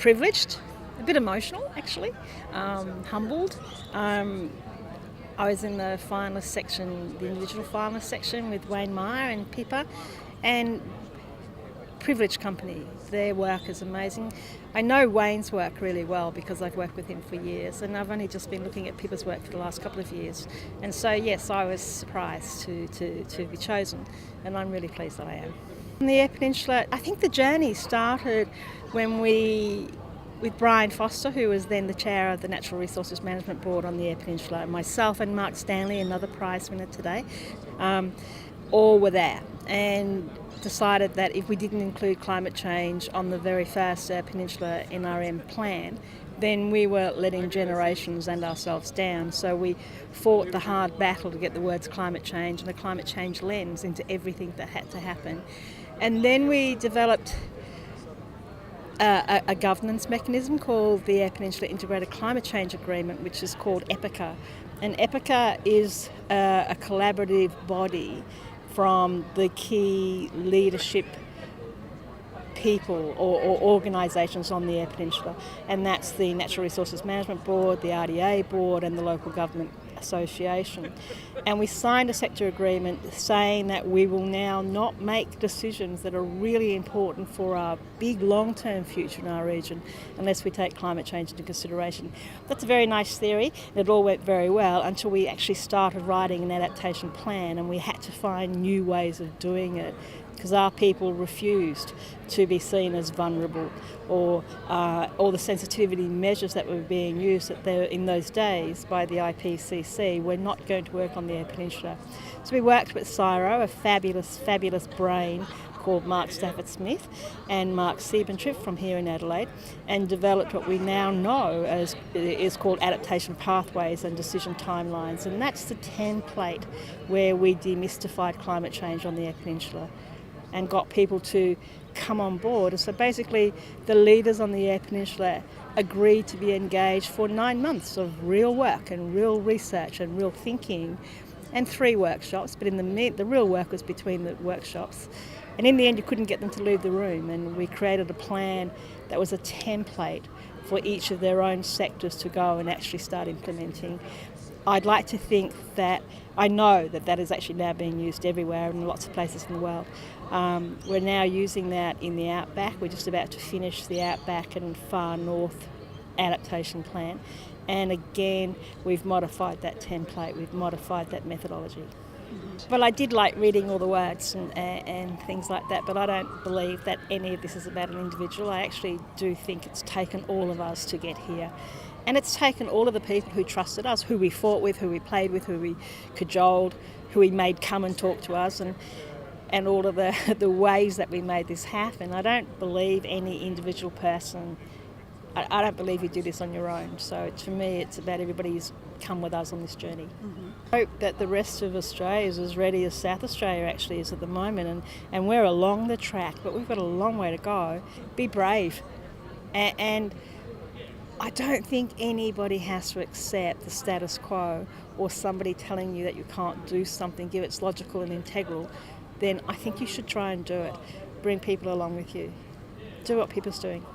privileged, a bit emotional actually, humbled. I was in the finalist section, the individual finalist section with Wayne Meyer and Pippa, and privileged company. Their work is amazing. I know Wayne's work really well because I've worked with him for years, and I've only just been looking at Pippa's work for the last couple of years. And so yes, I was surprised to be chosen, and I'm really pleased that I am. On the Eyre Peninsula, I think the journey started when with Brian Foster, who was then the chair of the Natural Resources Management Board on the Eyre Peninsula, myself and Mark Stanley, another prize winner today, all were there, and decided that if we didn't include climate change on the very first Peninsula NRM plan, then we were letting generations and ourselves down. So we fought the hard battle to get the words climate change and a climate change lens into everything that had to happen. And then we developed a governance mechanism called the Eyre Peninsula Integrated Climate Change Agreement, which is called EPICA. And EPICA is a collaborative body from the key leadership people or organisations on the Eyre Peninsula, and that's the Natural Resources Management Board, the RDA Board and the Local Government Association. And we signed a sector agreement saying that we will now not make decisions that are really important for our big long-term future in our region unless we take climate change into consideration. That's a very nice theory, and it all went very well until we actually started writing an adaptation plan, and we had to find new ways of doing it because our people refused to be seen as vulnerable, or the sensitivity measures that were being used in those days by the IPCC were not going to work on the Eyre Peninsula. So we worked with CSIRO, a fabulous, fabulous brain called Mark Stafford-Smith and Mark Siebentritt from here in Adelaide, and developed what we now know is called adaptation pathways and decision timelines. And that's the template where we demystified climate change on the Eyre Peninsula and got people to come on board. And so basically the leaders on the Eyre Peninsula agreed to be engaged for 9 months of real work and real research and real thinking, and 3 workshops, but the real work was between the workshops. And in the end you couldn't get them to leave the room, and we created a plan that was a template for each of their own sectors to go and actually start implementing. I'd like to think that I know that is actually now being used everywhere in lots of places in the world. We're now using that in the Outback. We're just about to finish the Outback and Far North adaptation plan. And again, we've modified that template, we've modified that methodology. Well, I did like reading all the words and things like that, but I don't believe that any of this is about an individual. I actually do think it's taken all of us to get here. And it's taken all of the people who trusted us, who we fought with, who we played with, who we cajoled, who we made come and talk to us, and all of the ways that we made this happen. I don't believe any individual person, I don't believe you do this on your own. So to me, it's about everybody who's come with us on this journey. Mm-hmm. I hope that the rest of Australia is as ready as South Australia actually is at the moment, and we're along the track, but we've got a long way to go. Be brave. And I don't think anybody has to accept the status quo or somebody telling you that you can't do something, give it's logical and integral. Then I think you should try and do it. Bring people along with you. Do what people's doing.